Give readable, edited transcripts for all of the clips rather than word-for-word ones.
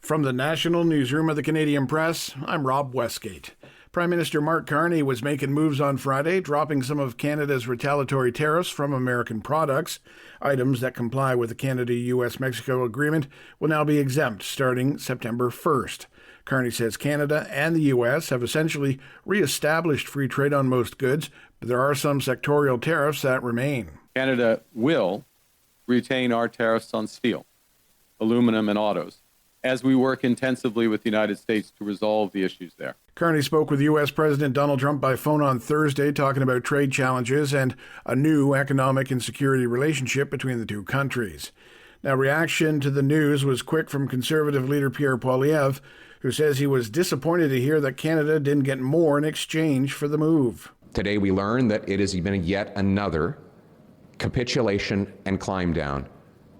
From the National Newsroom of the Canadian Press, I'm Rob Westgate. Prime Minister Mark Carney was making moves on Friday, dropping some of Canada's retaliatory tariffs from American products. Items that comply with the Canada-US-Mexico agreement will now be exempt starting September 1st. Carney says Canada and the U.S. have essentially re-established free trade on most goods, but there are some sectorial tariffs that remain. Canada will retain our tariffs on steel, aluminum, and autos, as we work intensively with the United States to resolve the issues there. Carney spoke with U.S. President Donald Trump by phone on Thursday, talking about trade challenges and a new economic and security relationship between the two countries. Now, reaction to the news was quick from Conservative leader Pierre Poilievre, who says he was disappointed to hear that Canada didn't get more in exchange for the move. Today we learned that it has been yet another capitulation and climb down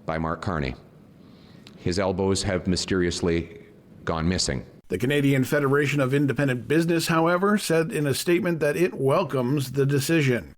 by Mark Carney. His elbows have mysteriously gone missing. The Canadian Federation of Independent Business, however, said in a statement that it welcomes the decision.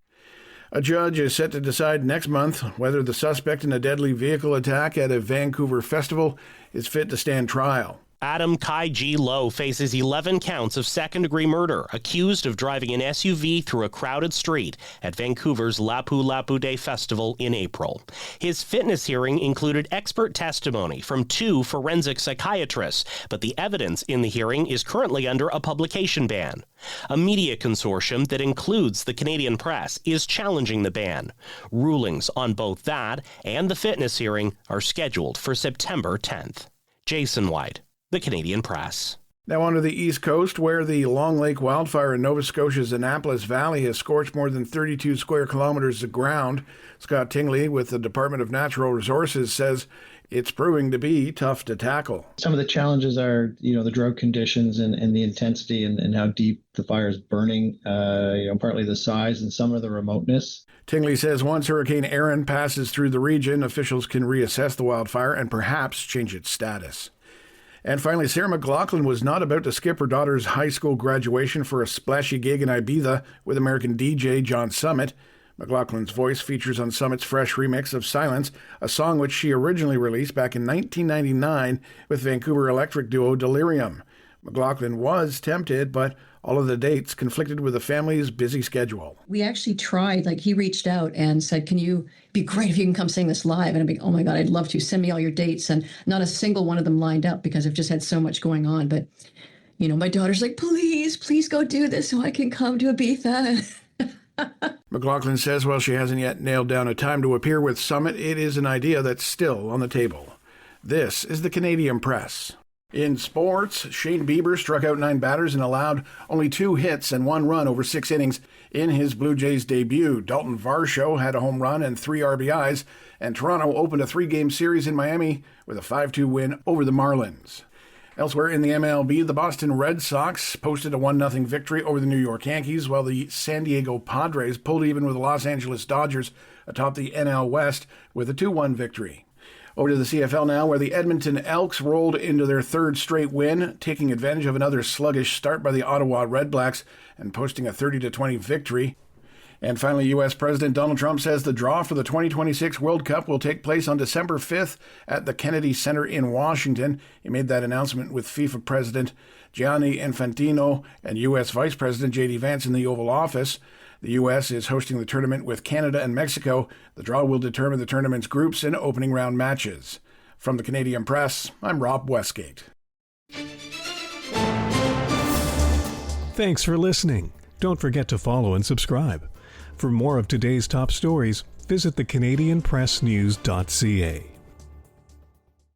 A judge is set to decide next month whether the suspect in a deadly vehicle attack at a Vancouver festival is fit to stand trial. Adam Kai G. Lowe faces 11 counts of second-degree murder, accused of driving an SUV through a crowded street at Vancouver's Lapu Lapu Day Festival in April. His fitness hearing included expert testimony from 2 forensic psychiatrists, but the evidence in the hearing is currently under a publication ban. A media consortium that includes the Canadian Press is challenging the ban. Rulings on both that and the fitness hearing are scheduled for September 10th. Jason White, the Canadian Press. Now on to the East Coast, where the Long Lake wildfire in Nova Scotia's Annapolis Valley has scorched more than 32 square kilometers of ground. Scott Tingley with the Department of Natural Resources says it's proving to be tough to tackle. Some of the challenges are, the drought conditions and the intensity and how deep the fire is burning, partly the size and some of the remoteness. Tingley says once Hurricane Erin passes through the region, officials can reassess the wildfire and perhaps change its status. And finally, Sarah McLachlan was not about to skip her daughter's high school graduation for a splashy gig in Ibiza with American DJ John Summit. McLachlan's voice features on Summit's fresh remix of Silence, a song which she originally released back in 1999 with Vancouver electric duo Delirium. McLachlan was tempted, but all of the dates conflicted with the family's busy schedule. We actually tried, he reached out and said, be great if you can come sing this live. And I'd be, oh my God, I'd love to. Send me all your dates. And not a single one of them lined up because I've just had so much going on. But, my daughter's like, please go do this so I can come to Ibiza. McLachlan says while she hasn't yet nailed down a time to appear with Summit, it is an idea that's still on the table. This is the Canadian Press. In sports, Shane Bieber struck out 9 batters and allowed only 2 hits and 1 run over 6 innings in his Blue Jays debut. Dalton Varsho had a home run and 3 RBIs, and Toronto opened a 3-game series in Miami with a 5-2 win over the Marlins. Elsewhere in the MLB, the Boston Red Sox posted a 1-0 victory over the New York Yankees, while the San Diego Padres pulled even with the Los Angeles Dodgers atop the NL West with a 2-1 victory. Over to the CFL now, where the Edmonton Elks rolled into their 3rd straight win, taking advantage of another sluggish start by the Ottawa Redblacks and posting a 30-20 victory. And finally, U.S. President Donald Trump says the draw for the 2026 World Cup will take place on December 5th at the Kennedy Center in Washington. He made that announcement with FIFA President Gianni Infantino and U.S. Vice President J.D. Vance in the Oval Office. The U.S. is hosting the tournament with Canada and Mexico. The draw will determine the tournament's groups and opening round matches. From the Canadian Press, I'm Rob Westgate. Thanks for listening. Don't forget to follow and subscribe. For more of today's top stories, visit thecanadianpressnews.ca.